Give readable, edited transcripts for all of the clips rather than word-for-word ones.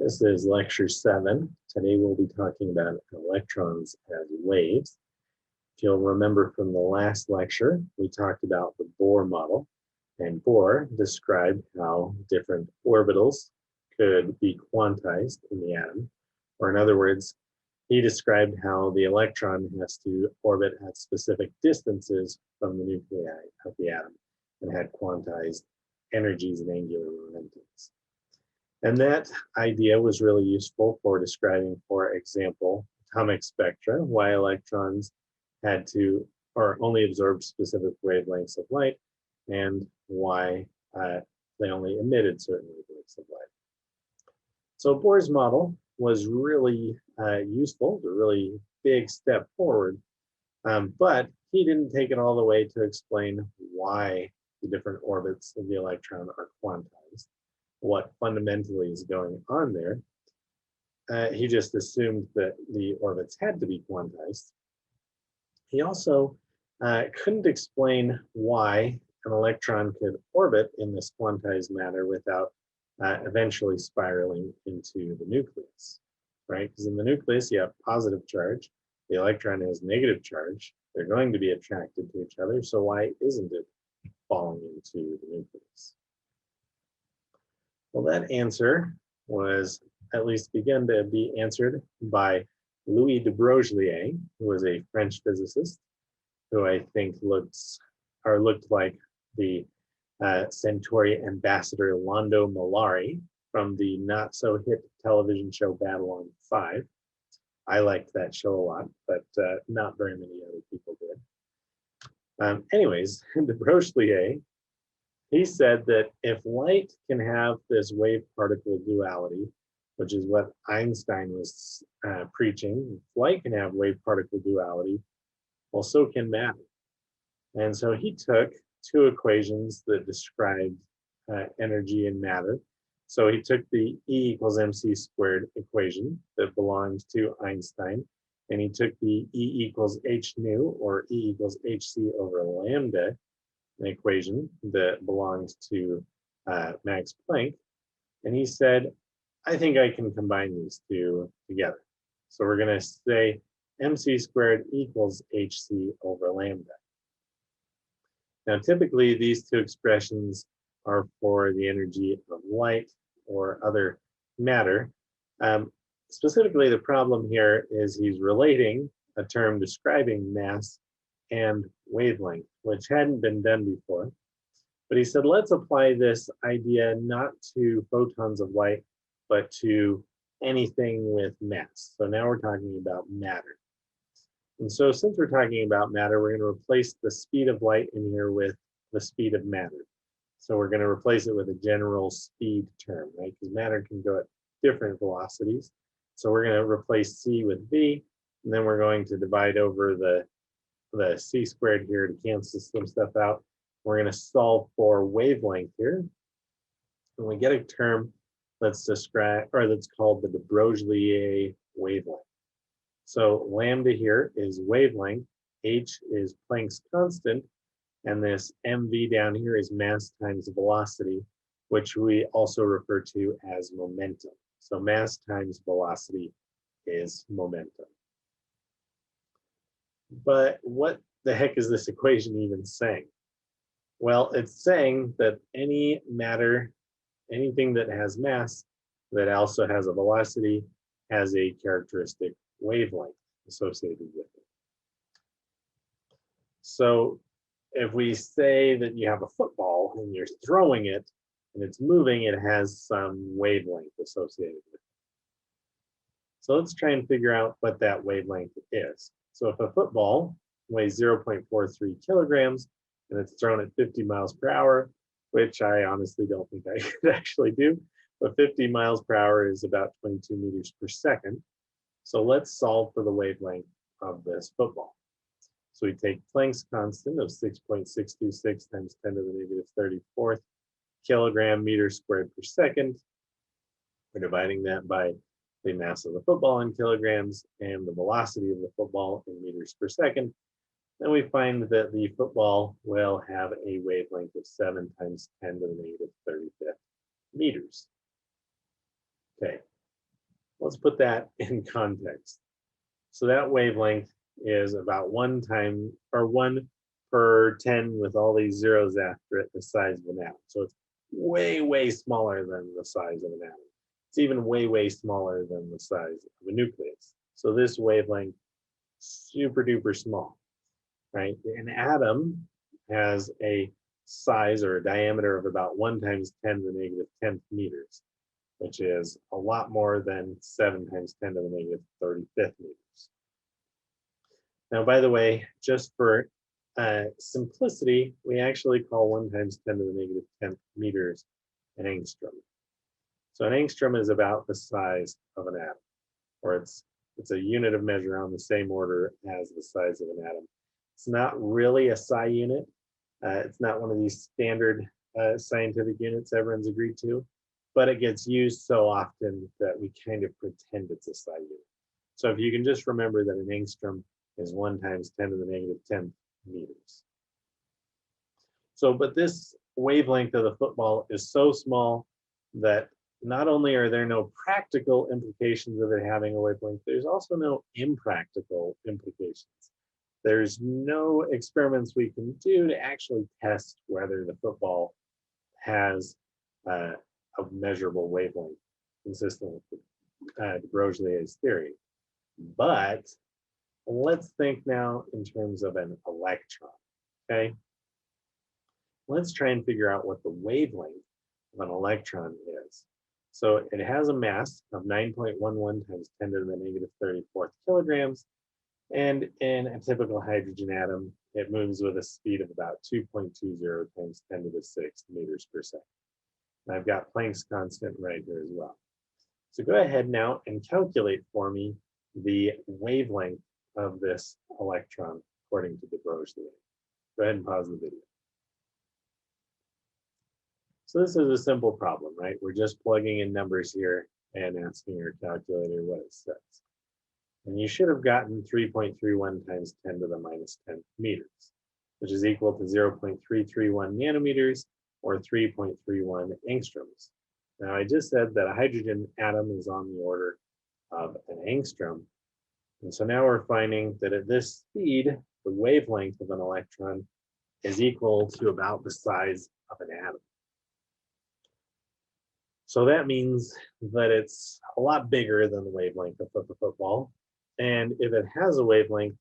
This is lecture 7. Today we'll be talking about electrons as waves. If you'll remember from the last lecture, we talked about the Bohr model, and Bohr described how different orbitals could be quantized in the atom. Or in other words, he described how the electron has to orbit at specific distances from the nuclei of the atom and had quantized energies and angular momentums. And that idea was really useful for describing, for example, atomic spectra, why electrons had to or only absorbed specific wavelengths of light, and why they only emitted certain wavelengths of light. So Bohr's model was really useful, a really big step forward, but he didn't take it all the way to explain why the different orbits of the electron are quantized, what fundamentally is going on there. He just assumed that the orbits had to be quantized. He also couldn't explain why an electron could orbit in this quantized matter without eventually spiraling into the nucleus, right? Because in the nucleus, you have positive charge. The electron has negative charge. They're going to be attracted to each other. So why isn't it falling into the nucleus? Well, that answer was at least begun to be answered by Louis de Broglie, who was a French physicist, who I think looked like the Centauri ambassador Londo Mollari from the not-so-hit television show Babylon 5. I liked that show a lot, but not very many other people did. Anyways, de Broglie, he said that if light can have this wave-particle duality, which is what Einstein was preaching, if light can have wave-particle duality, well, so can matter. And so he took two equations that described energy and matter. So he took the E equals mc squared equation that belongs to Einstein, and he took the E equals h nu, or E equals hc over lambda, an equation that belongs to Max Planck, and he said, I think I can combine these two together. So we're going to say mc squared equals hc over lambda. Now, typically, these two expressions are for the energy of light or other matter. Specifically, the problem here is he's relating a term describing mass and wavelength, which hadn't been done before. But he said, let's apply this idea not to photons of light, but to anything with mass. So now we're talking about matter. And so since we're talking about matter, we're going to replace the speed of light in here with the speed of matter. So we're going to replace it with a general speed term, right? Because matter can go at different velocities. So we're going to replace c with v, and then we're going to divide over the c squared here to cancel some stuff out. We're going to solve for wavelength here. And we get a term that's described, or that's called the de Broglie wavelength. So lambda here is wavelength, h is Planck's constant, and this mv down here is mass times velocity, which we also refer to as momentum. So mass times velocity is momentum. But what the heck is this equation even saying? Well, it's saying that any matter, anything that has mass, that also has a velocity, has a characteristic wavelength associated with it. So if we say that you have a football and you're throwing it and it's moving, it has some wavelength associated with it. So let's try and figure out what that wavelength is. So if a football weighs 0.43 kilograms and it's thrown at 50 miles per hour, which I honestly don't think I could actually do, but 50 miles per hour is about 22 meters per second. So let's solve for the wavelength of this football. So we take Planck's constant of 6.626 times 10 to the negative 34th kilogram meters squared per second. We're dividing that by the mass of the football in kilograms and the velocity of the football in meters per second. And we find that the football will have a wavelength of 7 times 10 to the negative 35th meters. Okay, let's put that in context. So that wavelength is about 1 per 10 with all these zeros after it, the size of an atom. So it's way, way smaller than the size of an atom. It's even way, way smaller than the size of a nucleus. So this wavelength, super duper small, right? An atom has a size or a diameter of about 1 times 10 to the negative 10th meters, which is a lot more than 7 times 10 to the negative 35th meters. Now, by the way, just for simplicity, we actually call 1 times 10 to the negative 10th meters an angstrom. So an angstrom is about the size of an atom, or it's a unit of measure on the same order as the size of an atom. It's not really a SI unit. It's not one of these standard scientific units everyone's agreed to, but it gets used so often that we kind of pretend it's a SI unit. So if you can just remember that an angstrom is 1 times 10 to the negative 10th meters. So, but this wavelength of the football is so small that not only are there no practical implications of it having a wavelength, there's also no impractical implications. There's no experiments we can do to actually test whether the football has a measurable wavelength consistent with de Broglie's theory. But let's think now in terms of an electron, okay? Let's try and figure out what the wavelength of an electron is. So it has a mass of 9.11 times 10 to the negative 34th kilograms. And in a typical hydrogen atom, it moves with a speed of about 2.20 times 10 to the 6th meters per second. And I've got Planck's constant right here as well. So go ahead now and calculate for me the wavelength of this electron according to de Broglie. Go ahead and pause the video. So this is a simple problem, right? We're just plugging in numbers here and asking our calculator what it says. And you should have gotten 3.31 times 10 to the minus 10 meters, which is equal to 0.331 nanometers or 3.31 angstroms. Now I just said that a hydrogen atom is on the order of an angstrom. And so now we're finding that at this speed, the wavelength of an electron is equal to about the size of an atom. So that means that it's a lot bigger than the wavelength of the football. And if it has a wavelength,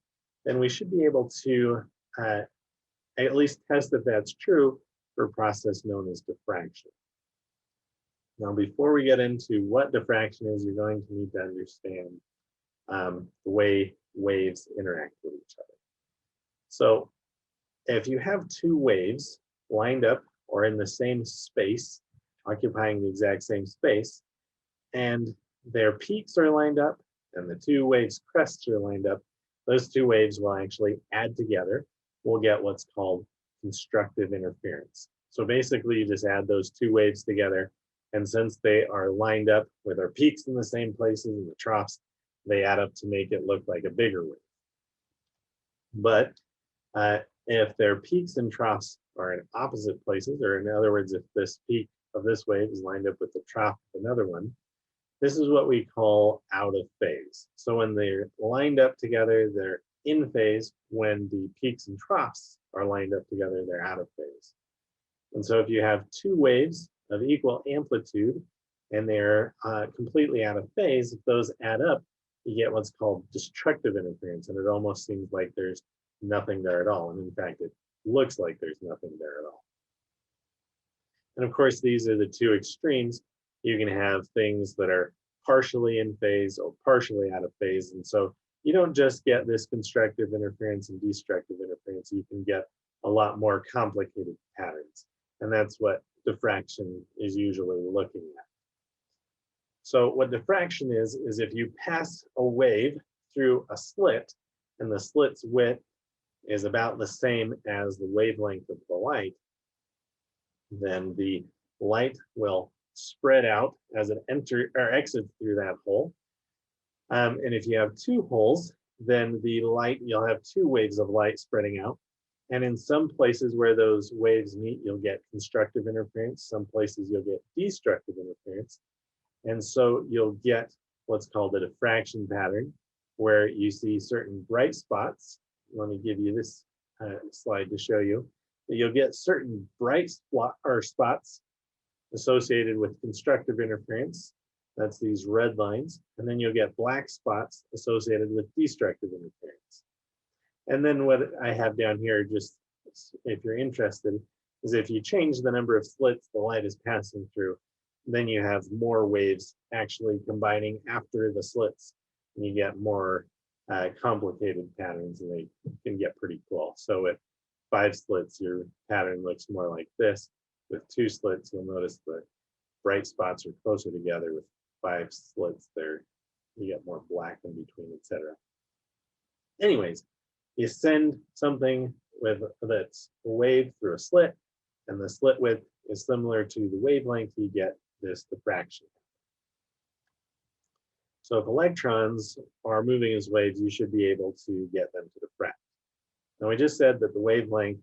then we should be able to at least test if that's true for a process known as diffraction. Now, before we get into what diffraction is, you're going to need to understand the way waves interact with each other. So if you have two waves lined up or in the same space, occupying the exact same space, and their peaks are lined up and the two waves' crests are lined up, those two waves will actually add together. We'll get what's called constructive interference. So basically you just add those two waves together, and since they are lined up with their peaks in the same places and the troughs, they add up to make it look like a bigger wave. But if their peaks and troughs are in opposite places, or in other words, if this peak of this wave is lined up with the trough of another one, this is what we call out of phase. So when they're lined up together, they're in phase. When the peaks and troughs are lined up together, they're out of phase. And so if you have two waves of equal amplitude and they're completely out of phase, if those add up, you get what's called destructive interference, and it almost seems like there's nothing there at all. And in fact, it looks like there's nothing there at all. And of course, these are the two extremes. You can have things that are partially in phase or partially out of phase. And so you don't just get this constructive interference and destructive interference, you can get a lot more complicated patterns. And that's what diffraction is usually looking at. So what diffraction is if you pass a wave through a slit and the slit's width is about the same as the wavelength of the light, then the light will spread out as it exits through that hole. And if you have two holes, then the light, you'll have two waves of light spreading out. And in some places where those waves meet, you'll get constructive interference. Some places you'll get destructive interference. And so you'll get what's called a diffraction pattern, where you see certain bright spots. Let me give you this slide to show you that you'll get certain bright spots associated with constructive interference. That's these red lines. And then you'll get black spots associated with destructive interference. And then what I have down here, just if you're interested, is if you change the number of slits the light is passing through, then you have more waves actually combining after the slits, and you get more complicated patterns, and they can get pretty cool. So with 5 slits, your pattern looks more like this. With 2 slits, you'll notice the bright spots are closer together. With 5 slits, there you get more black in between, etc. Anyways, you send something with that's a wave through a slit, and the slit width is similar to the wavelength, you get this diffraction. So if electrons are moving as waves, you should be able to get them to diffract. Now we just said that the wavelength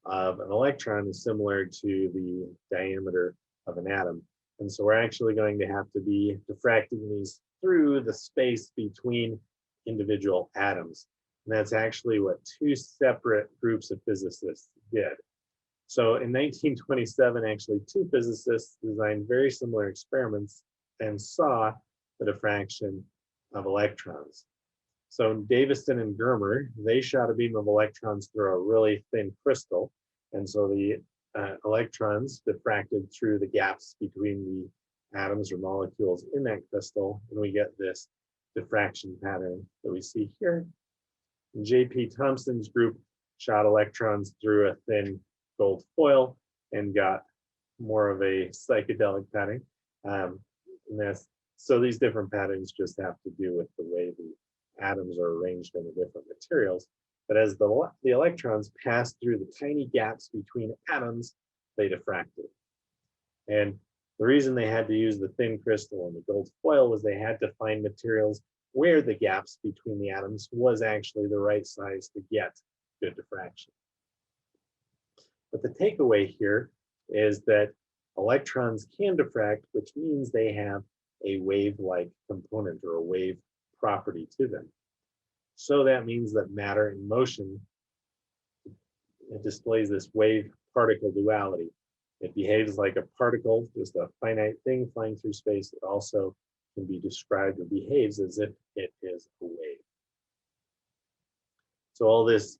of an electron is similar to the diameter of an atom. And so we're actually going to have to be diffracting these through the space between individual atoms. And that's actually what 2 separate groups of physicists did. So in 1927, actually 2 physicists designed very similar experiments and saw the diffraction of electrons. So Davison and Germer, they shot a beam of electrons through a really thin crystal. And so the electrons diffracted through the gaps between the atoms or molecules in that crystal, and we get this diffraction pattern that we see here. And J.P. Thompson's group shot electrons through a thin gold foil and got more of a psychedelic pattern. So these different patterns just have to do with the way the atoms are arranged in the different materials. But as the electrons pass through the tiny gaps between atoms, they diffracted. And the reason they had to use the thin crystal and the gold foil was they had to find materials where the gaps between the atoms was actually the right size to get good diffraction. But the takeaway here is that electrons can diffract, which means they have a wave-like component or a wave property to them. So that means that matter in motion, it displays this wave-particle duality. It behaves like a particle, just a finite thing flying through space. It also can be described or behaves as if it is a wave. So all this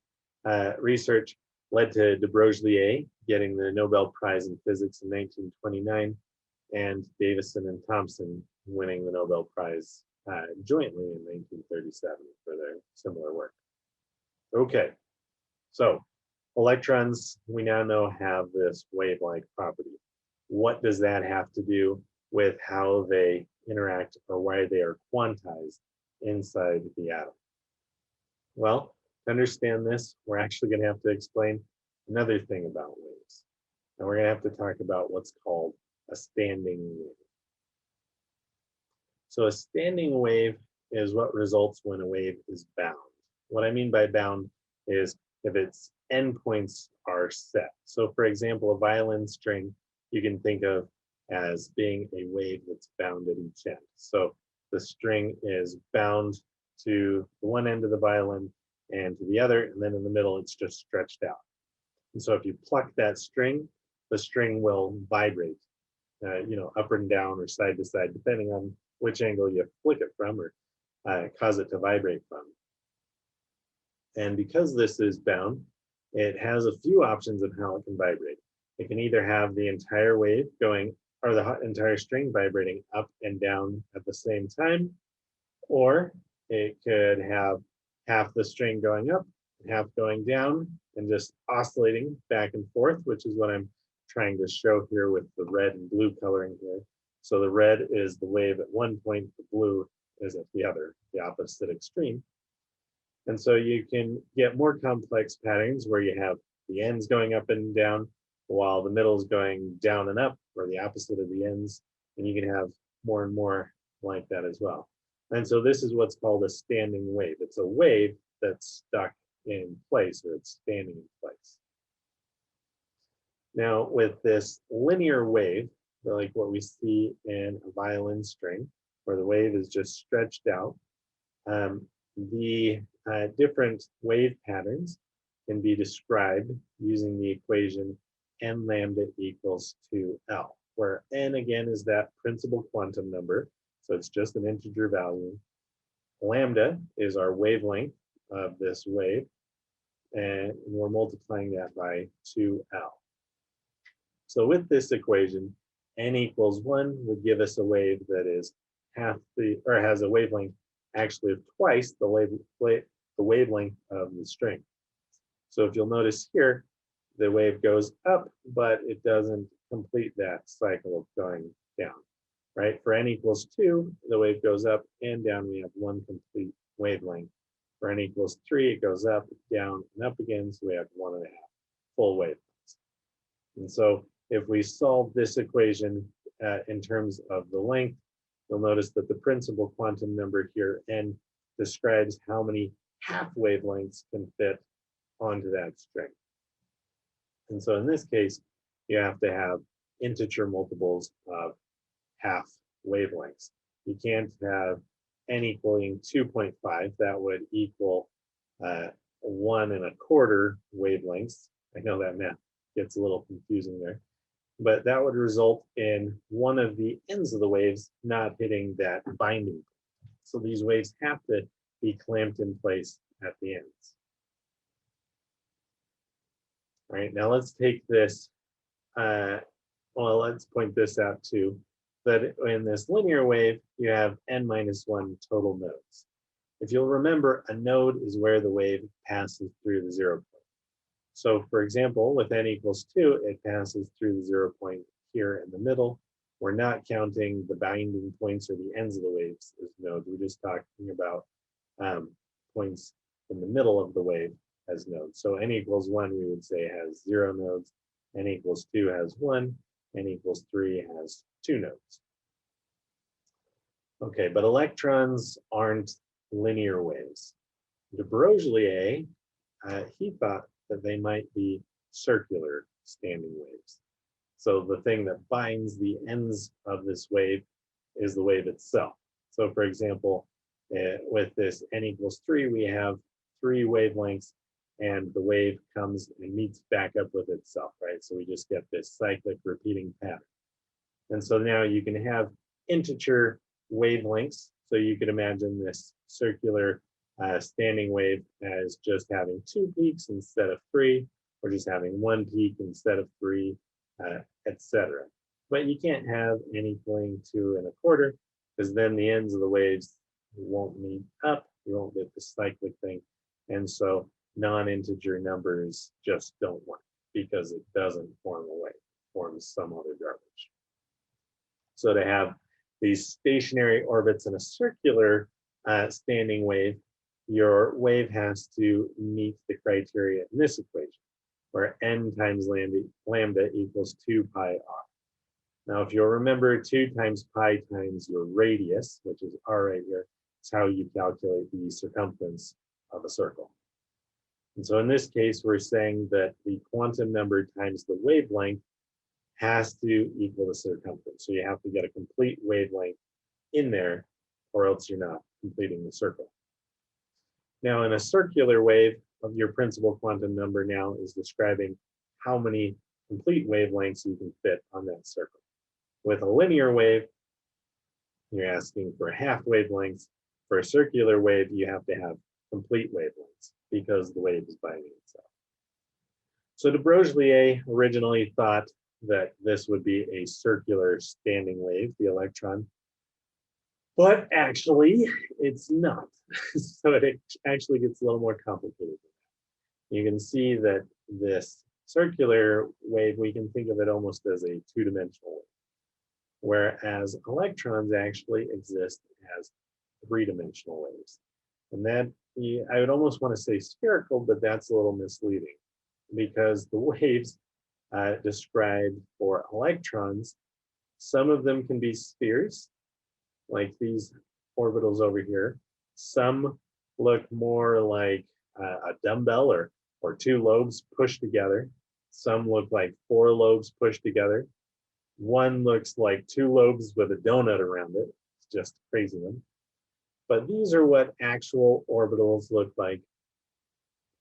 research led to de Broglie getting the Nobel Prize in Physics in 1929, and Davison and Thomson winning the Nobel Prize jointly in 1937 for their similar work. Okay, so electrons, we now know, have this wave-like property. What does that have to do with how they interact or why they are quantized inside the atom? Well, to understand this, we're actually going to have to explain another thing about waves. And we're going to have to talk about what's called a standing wave. So a standing wave is what results when a wave is bound. What I mean by bound is if its endpoints are set. So for example, a violin string, you can think of as being a wave that's bound at each end. So the string is bound to the one end of the violin and to the other, and then in the middle, it's just stretched out. And so if you pluck that string, the string will vibrate, up and down or side to side, depending on which angle you flick it from or cause it to vibrate from. And because this is bound, it has a few options of how it can vibrate. It can either have the entire wave going, or the entire string vibrating up and down at the same time, or it could have half the string going up, half going down, and just oscillating back and forth, which is what I'm trying to show here with the red and blue coloring here. So the red is the wave at one point, the blue is at the other, the opposite extreme. And so you can get more complex patterns where you have the ends going up and down, while the middle is going down and up, or the opposite of the ends. And you can have more and more like that as well. And so this is what's called a standing wave. It's a wave that's stuck in place, or it's standing in place. Now, with this linear wave, like what we see in a violin string, where the wave is just stretched out. The different wave patterns can be described using the equation n lambda equals 2L, where n again is that principal quantum number, so it's just an integer value. Lambda is our wavelength of this wave, and we're multiplying that by 2L. So with this equation, n equals 1 would give us a wave that is has a wavelength actually of twice the wavelength of the string. So if you'll notice here, the wave goes up, but it doesn't complete that cycle of going down, right? For n equals 2, the wave goes up and down. We have one complete wavelength. For n equals 3, it goes up, down, and up again, so we have 1.5 full wavelengths. And so if we solve this equation in terms of the length, you'll notice that the principal quantum number here, n, describes how many half wavelengths can fit onto that string. And so in this case, you have to have integer multiples of half wavelengths. You can't have n equaling 2.5. That would equal 1.25 wavelengths. I know that math gets a little confusing there, but that would result in one of the ends of the waves not hitting that binding. So these waves have to be clamped in place at the ends. All right, now let's take this, let's point this out too, that in this linear wave, you have n-1 total nodes. If you'll remember, a node is where the wave passes through the 0 point. So for example, with n equals 2, it passes through the 0 point here in the middle. We're not counting the binding points or the ends of the waves as nodes. We're just talking about points in the middle of the wave as nodes. So n equals 1, we would say has 0 nodes. N equals 2 has 1. N equals 3 has 2 nodes. Okay, but electrons aren't linear waves. De Broglie, he thought that they might be circular standing waves. So the thing that binds the ends of this wave is the wave itself. So for example, with this n equals 3, we have 3 wavelengths, and the wave comes and meets back up with itself, right? So we just get this cyclic repeating pattern. And so now you can have integer wavelengths. So you could imagine this circular standing wave as just having 2 peaks instead of 3, or just having 1 peak instead of 3, etc. But you can't have n equaling 2.25, because then the ends of the waves won't meet up. You won't get the cyclic thing. And so non-integer numbers just don't work because it doesn't form a wave, it forms some other garbage. So to have these stationary orbits in a circular standing wave, your wave has to meet the criteria in this equation, where n times lambda equals 2 pi r. Now, if you'll remember, 2 times pi times your radius, which is r right here, is how you calculate the circumference of a circle. And so in this case, we're saying that the quantum number times the wavelength has to equal the circumference. So you have to get a complete wavelength in there, or else you're not completing the circle. Now, in a circular wave, of your principal quantum number now is describing how many complete wavelengths you can fit on that circle. With a linear wave, you're asking for half wavelengths. For a circular wave, you have to have complete wavelengths because the wave is binding itself. So de Broglie originally thought that this would be a circular standing wave, the electron, but actually it's not. So it actually gets a little more complicated. You can see that this circular wave, we can think of it almost as a two-dimensional wave, whereas electrons actually exist as three-dimensional waves. And that, I would almost want to say spherical, but that's a little misleading because the waves described for electrons, some of them can be spheres, like these orbitals over here. Some look more like a dumbbell or two lobes pushed together. Some look like four lobes pushed together. One looks like two lobes with a donut around it. It's just crazy one. But these are what actual orbitals look like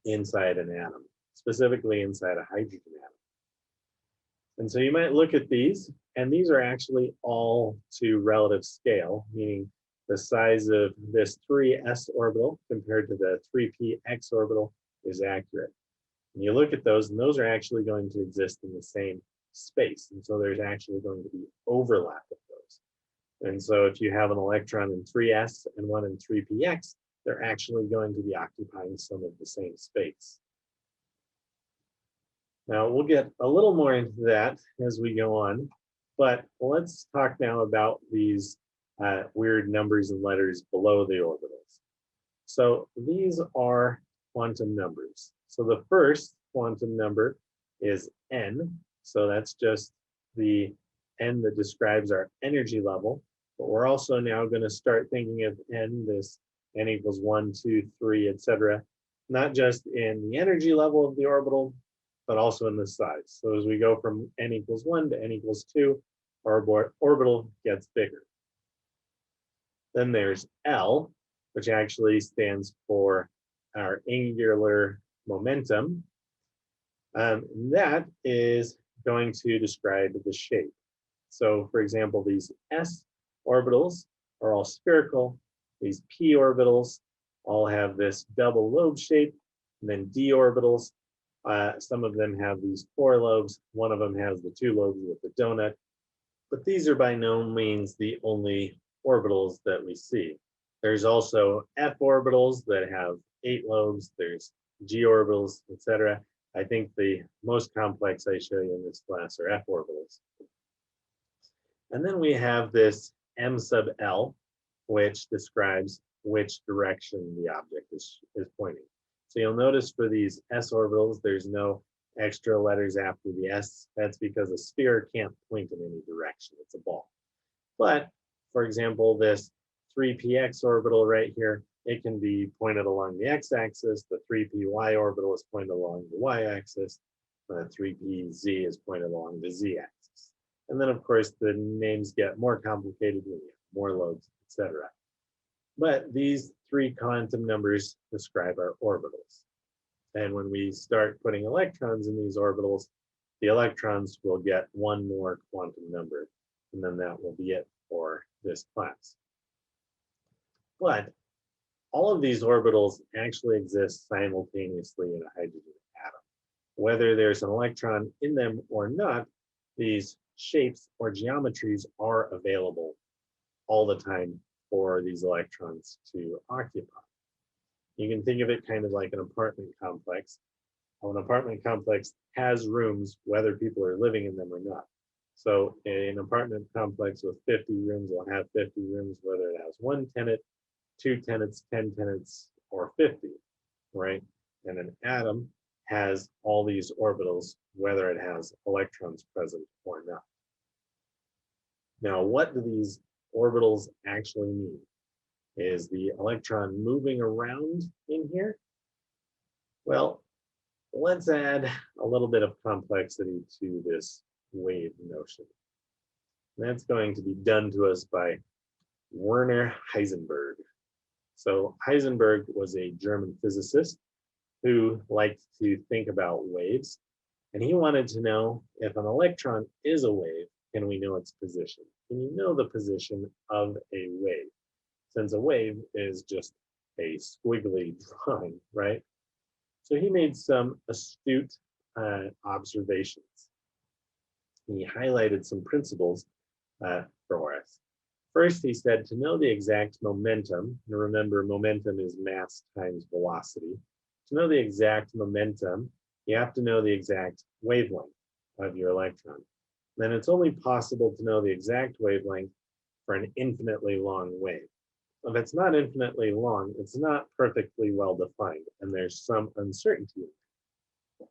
inside an atom, specifically inside a hydrogen atom. And so you might look at these, and these are actually all to relative scale, meaning the size of this 3s orbital compared to the 3px orbital is accurate. And you look at those, and those are actually going to exist in the same space. And so there's actually going to be overlap of those. And so if you have an electron in 3s and one in 3px, they're actually going to be occupying some of the same space. Now, we'll get a little more into that as we go on, but let's talk now about these weird numbers and letters below the orbitals. So these are quantum numbers. So the first quantum number is n. So that's just the n that describes our energy level. But we're also now going to start thinking of n, this n equals 1, 2, 3, etc., not just in the energy level of the orbital, but also in the size. So as we go from n equals 1 to n equals 2, our orbital gets bigger. Then there's L, which actually stands for our angular momentum. That is going to describe the shape. So for example, these s orbitals are all spherical. These p orbitals all have this double lobe shape. And then d orbitals, some of them have these 4 lobes. One of them has the 2 lobes with the donut. But these are by no means the only orbitals that we see. There's also f orbitals that have 8 lobes. There's g orbitals, etc. I think the most complex I show you in this class are f orbitals. And then we have this m sub l, which describes which direction the object is pointing. So you'll notice for these s orbitals, there's no extra letters after the s. That's because a sphere can't point in any direction. It's a ball. But for example, this 3px orbital right here, it can be pointed along the x-axis. The 3py orbital is pointed along the y-axis. The 3pz is pointed along the z-axis. And then, of course, the names get more complicated when you have more lobes, etc. But these 3 quantum numbers describe our orbitals. And when we start putting electrons in these orbitals, the electrons will get 1 more quantum number. And then that will be it for this class. But all of these orbitals actually exist simultaneously in a hydrogen atom. Whether there's an electron in them or not, these shapes or geometries are available all the time for these electrons to occupy. You can think of it kind of like an apartment complex. An apartment complex has rooms whether people are living in them or not. So an apartment complex with 50 rooms will have 50 rooms whether it has 1 tenant, 2 tenants, 10 tenants, or 50, right? And an atom has all these orbitals whether it has electrons present or not. Now, what do these orbitals actually mean? Is the electron moving around in here? Well, let's add a little bit of complexity to this wave notion. That's going to be done to us by Werner Heisenberg. So Heisenberg was a German physicist who liked to think about waves, and he wanted to know if an electron is a wave, can we know its position? Can you know the position of a wave? Since a wave is just a squiggly drawing, right? So he made some astute observations. He highlighted some principles for us. First, he said to know the exact momentum, and remember momentum is mass times velocity. To know the exact momentum, you have to know the exact wavelength of your electron. Then it's only possible to know the exact wavelength for an infinitely long wave. If it's not infinitely long, it's not perfectly well defined, and there's some uncertainty in it.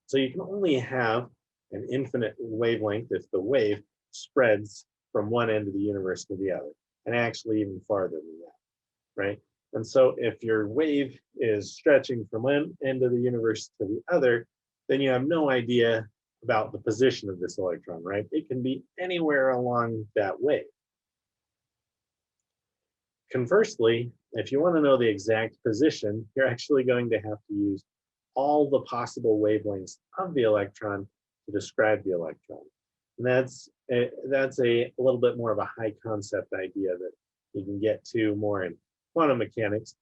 So you can only have an infinite wavelength if the wave spreads from one end of the universe to the other, and actually even farther than that, right? And so if your wave is stretching from one end of the universe to the other, then you have no idea about the position of this electron, right? It can be anywhere along that wave. Conversely, if you want to know the exact position, you're actually going to have to use all the possible wavelengths of the electron to describe the electron. And that's a little bit more of a high concept idea that you can get to more in quantum mechanics.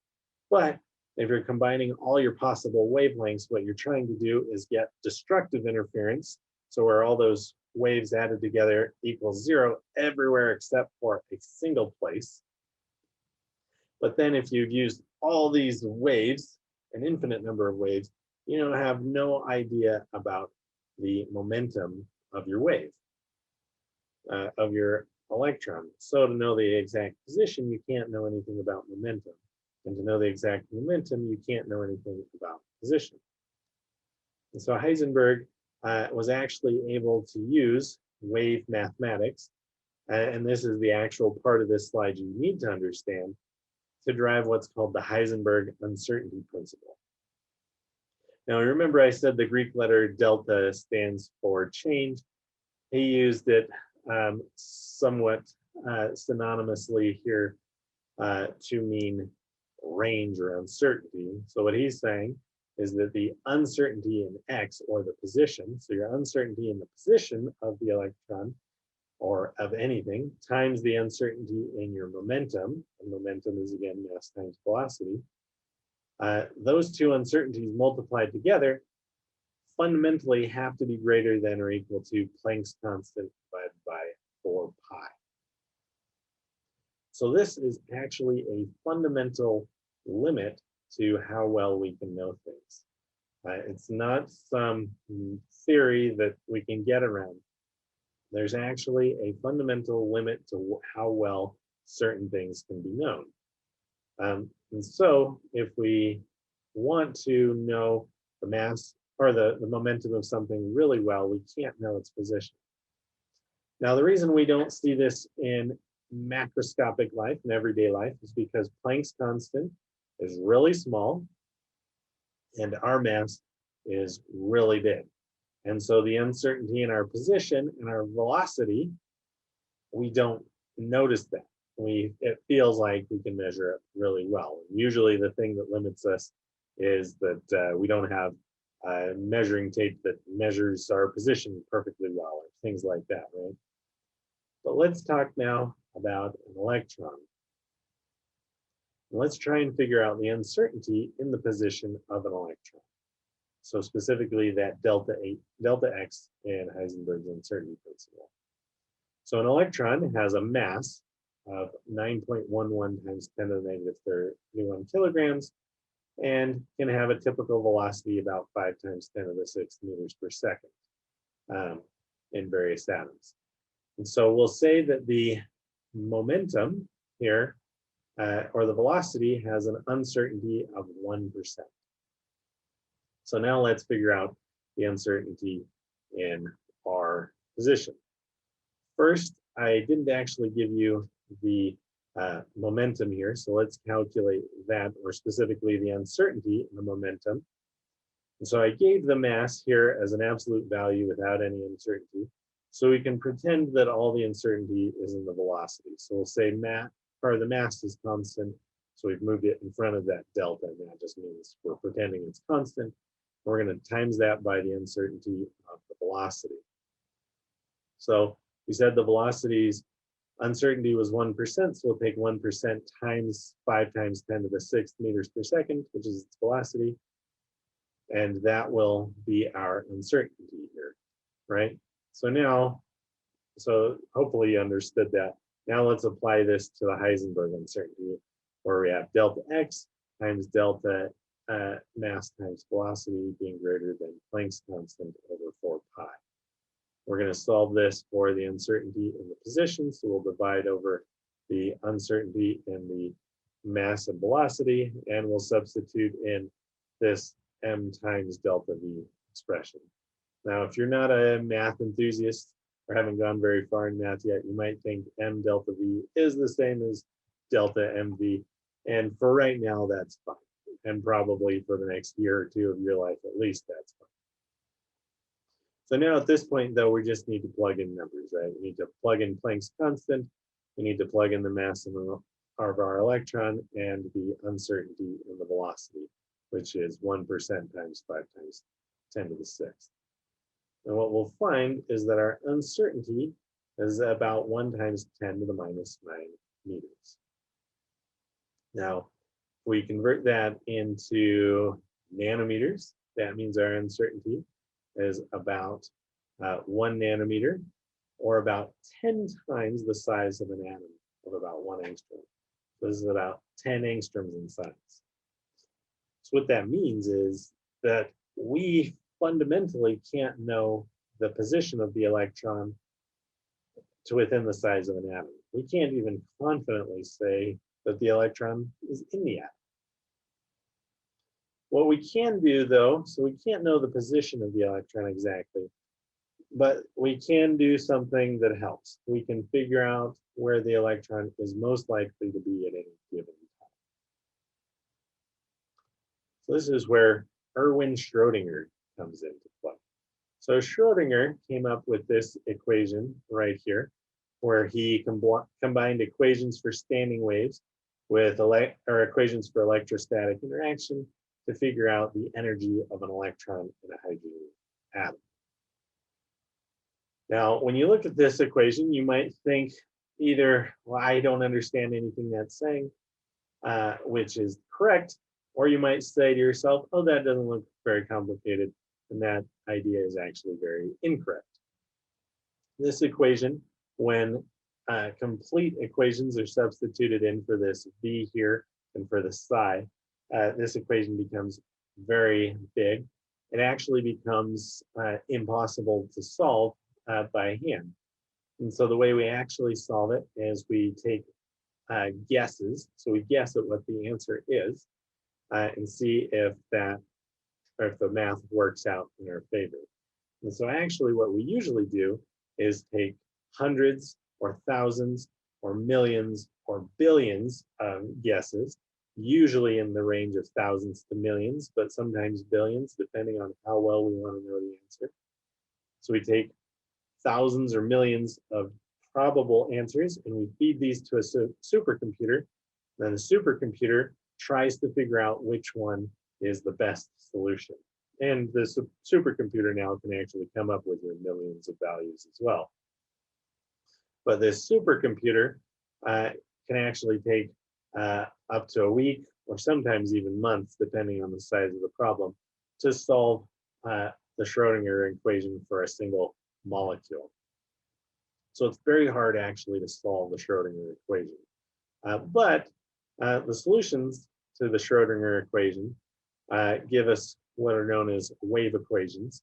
But if you're combining all your possible wavelengths, what you're trying to do is get destructive interference. So where all those waves added together equals 0 everywhere except for a single place. But then if you've used all these waves, an infinite number of waves, you don't have no idea about the momentum of your wave, of your electron. So to know the exact position, you can't know anything about momentum. And to know the exact momentum, you can't know anything about position. And so Heisenberg was actually able to use wave mathematics, and this is the actual part of this slide you need to understand, to derive what's called the Heisenberg uncertainty principle. Now remember I said the Greek letter delta stands for change. He used it somewhat synonymously here to mean range or uncertainty. So what he's saying is that the uncertainty in X, or the position, so your uncertainty in the position of the electron or of anything, times the uncertainty in your momentum, and momentum is again mass times velocity, those two uncertainties multiplied together fundamentally have to be greater than or equal to Planck's constant divided by 4 pi. So this is actually a fundamental limit to how well we can know things. It's not some theory that we can get around. There's actually a fundamental limit to how well certain things can be known. And so if we want to know the mass or the momentum of something really well, we can't know its position. Now, the reason we don't see this in macroscopic life, in everyday life, is because Planck's constant is really small and our mass is really big. And so the uncertainty in our position and our velocity, we don't notice that. It feels like we can measure it really well. Usually the thing that limits us is that we don't have measuring tape that measures our position perfectly well, or things like that, right? But let's talk now about an electron. Let's try and figure out the uncertainty in the position of an electron. So specifically that delta X in Heisenberg's uncertainty principle. So an electron has a mass of 9.11 times 10 to the negative 31 kilograms and can have a typical velocity about 5 times 10 to the 6 meters per second in various atoms. And so we'll say that the momentum here, or the velocity, has an uncertainty of 1%. So now let's figure out the uncertainty in our position. First, I didn't actually give you the momentum here, so let's calculate that, or specifically the uncertainty in the momentum. And so I gave the mass here as an absolute value without any uncertainty, so we can pretend that all the uncertainty is in the velocity. So we'll say the mass is constant, so we've moved it in front of that delta, and that just means we're pretending it's constant. We're going to times that by the uncertainty of the velocity. So we said the velocity's uncertainty was 1%, so we'll take 1% times 5 times 10 to the 6th meters per second, which is its velocity, and that will be our uncertainty here, right? So hopefully you understood that. Now let's apply this to the Heisenberg uncertainty, where we have delta X times delta mass times velocity being greater than Planck's constant over 4 pi. We're going to solve this for the uncertainty in the position, so we'll divide over the uncertainty in the mass and velocity, and we'll substitute in this m times delta v expression. Now, if you're not a math enthusiast or haven't gone very far in math yet, you might think m delta v is the same as delta mv, and for right now, that's fine. And probably for the next year or two of your life, at least, that's fine. So now at this point, though, we just need to plug in numbers, right? We need to plug in Planck's constant. We need to plug in the mass and of our electron and the uncertainty in the velocity, which is 1% times 5 times 10 to the 6th. And what we'll find is that our uncertainty is about 1 times 10 to the minus 9 meters. Now, if we convert that into nanometers, that means our uncertainty is about 1 nanometer, or about 10 times the size of an atom of about 1 angstrom. So this is about 10 angstroms in size. So what that means is that we fundamentally can't know the position of the electron to within the size of an atom. We can't even confidently say that the electron is in the atom. What we can do though, so we can't know the position of the electron exactly, but we can do something that helps. We can figure out where the electron is most likely to be at any given time. So this is where Erwin Schrödinger comes into play. So Schrödinger came up with this equation right here, where he combined equations for standing waves with equations for electrostatic interaction to figure out the energy of an electron in a hydrogen atom. Now, when you look at this equation, you might think either, well, I don't understand anything that's saying, which is correct, or you might say to yourself, oh, that doesn't look very complicated, and that idea is actually very incorrect. This equation, when complete equations are substituted in for this V here and for the psi, this equation becomes very big. It actually becomes impossible to solve by hand. And so the way we actually solve it is we take guesses. So we guess at what the answer is and see if the math works out in our favor. And so actually what we usually do is take hundreds or thousands or millions or billions of guesses, usually in the range of thousands to millions, but sometimes billions, depending on how well we want to know the answer. So we take thousands or millions of probable answers and we feed these to a supercomputer. Then the supercomputer tries to figure out which one is the best solution. And the supercomputer now can actually come up with your millions of values as well. But this supercomputer can actually take up to a week or sometimes even months, depending on the size of the problem, to solve the Schrödinger equation for a single molecule. So it's very hard actually to solve the Schrödinger equation. But the solutions to the Schrödinger equation give us what are known as wave equations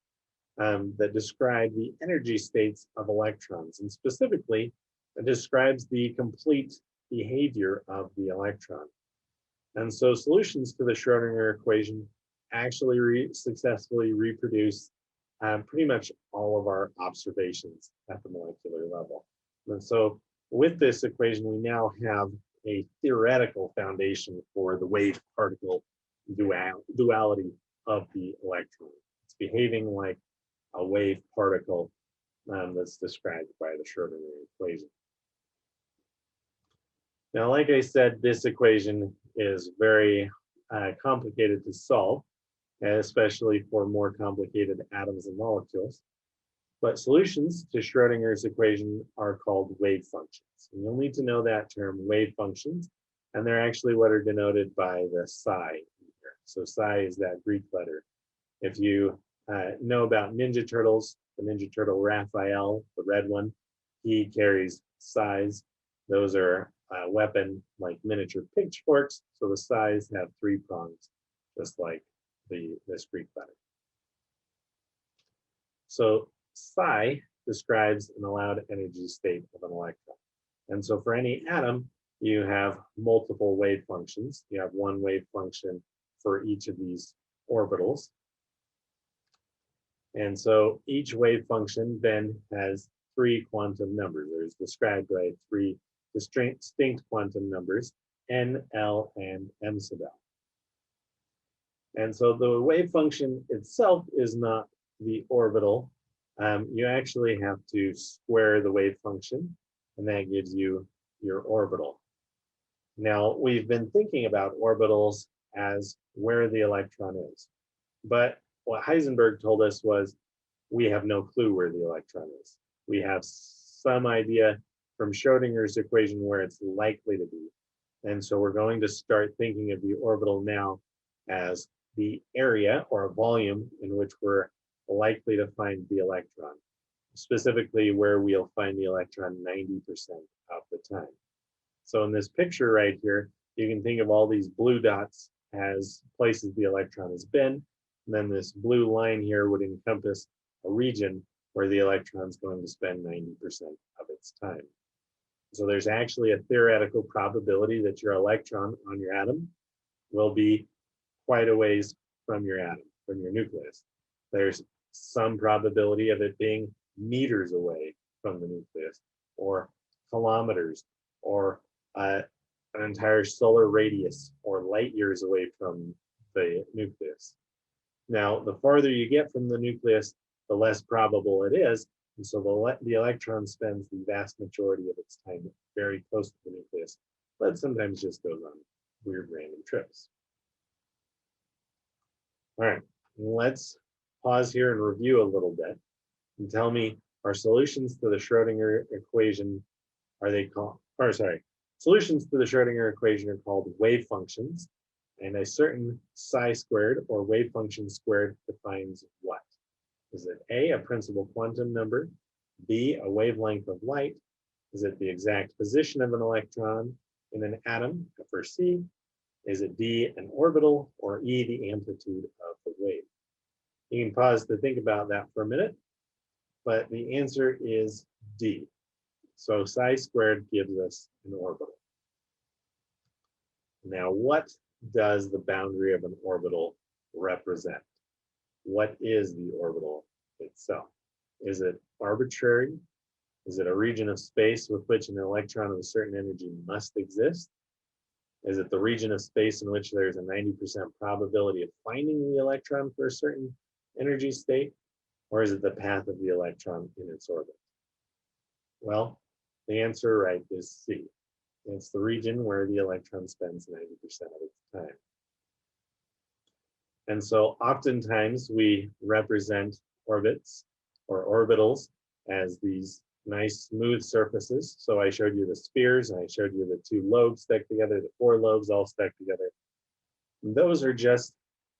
that describe the energy states of electrons, and specifically it describes the complete behavior of the electron. And so solutions to the Schrödinger equation actually successfully reproduce pretty much all of our observations at the molecular level. And so with this equation, we now have a theoretical foundation for the wave-particle duality of the electron. It's behaving like a wave particle that's described by the Schrödinger equation. Now, like I said, this equation is very complicated to solve, especially for more complicated atoms and molecules. But solutions to Schrödinger's equation are called wave functions. And you'll need to know that term, wave functions, and they're actually what are denoted by the psi here. So psi is that Greek letter. If you know about Ninja Turtles, the Ninja Turtle Raphael, the red one, he carries psis. Those are a weapon like miniature pitchforks. So the psis have 3 prongs, just like this Greek letter. So psi describes an allowed energy state of an electron. And so for any atom, you have multiple wave functions. You have one wave function for each of these orbitals. And so each wave function then has 3 quantum numbers. It's described by 3 distinct quantum numbers, n, l, and m sub l. And so the wave function itself is not the orbital. You actually have to square the wave function, and that gives you your orbital. Now, we've been thinking about orbitals as where the electron is. But what Heisenberg told us was we have no clue where the electron is. We have some idea from Schrödinger's equation where it's likely to be. And so we're going to start thinking of the orbital now as the area or volume in which we're likely to find the electron, specifically where we'll find the electron 90% of the time. So in this picture right here, you can think of all these blue dots as places the electron has been. And then this blue line here would encompass a region where the electron is going to spend 90% of its time. So there's actually a theoretical probability that your electron on your atom will be quite a ways from your atom, from your nucleus. There's some probability of it being meters away from the nucleus, or kilometers, or an entire solar radius, or light years away from the nucleus. Now, the farther you get from the nucleus, the less probable it is. And so the electron spends the vast majority of its time very close to the nucleus, but sometimes just goes on weird random trips. All right, let's pause here and review a little bit and tell me, our solutions to the Schrödinger equation, solutions to the Schrödinger equation are called wave functions, and a certain psi squared or wave function squared defines what? Is it A, a principal quantum number, B, a wavelength of light? Is it the exact position of an electron in an atom, for C? Is it D, an orbital, or E, the amplitude of the wave? You can pause to think about that for a minute, but the answer is D. So psi squared gives us an orbital. Now, what does the boundary of an orbital represent? What is the orbital itself? Is it arbitrary? Is it a region of space with which an electron of a certain energy must exist? Is it the region of space in which there's a 90% probability of finding the electron for a certain energy state? Or is it the path of the electron in its orbit? Well, the answer right is C. It's the region where the electron spends 90% of its time. And so oftentimes we represent orbits or orbitals as these nice smooth surfaces. So I showed you the spheres, and I showed you the two lobes stuck together, the four lobes all stuck together. And those are just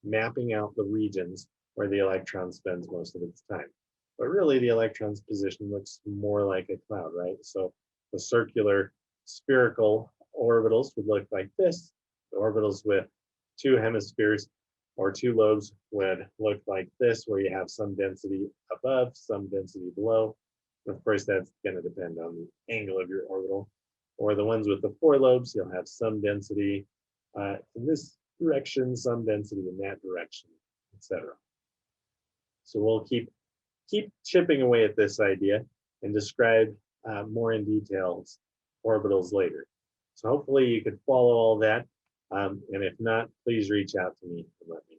mapping out the regions where the electron spends most of its time. But really the electron's position looks more like a cloud, right? So the circular spherical orbitals would look like this. The orbitals with two hemispheres or two lobes would look like this, where you have some density above, some density below. Of course, that's going to depend on the angle of your orbital. Or the ones with the four lobes, you'll have some density in this direction, some density in that direction, etc. So we'll keep chipping away at this idea and describe more in details orbitals later. So hopefully you could follow all that. And if not, please reach out to me and let me know.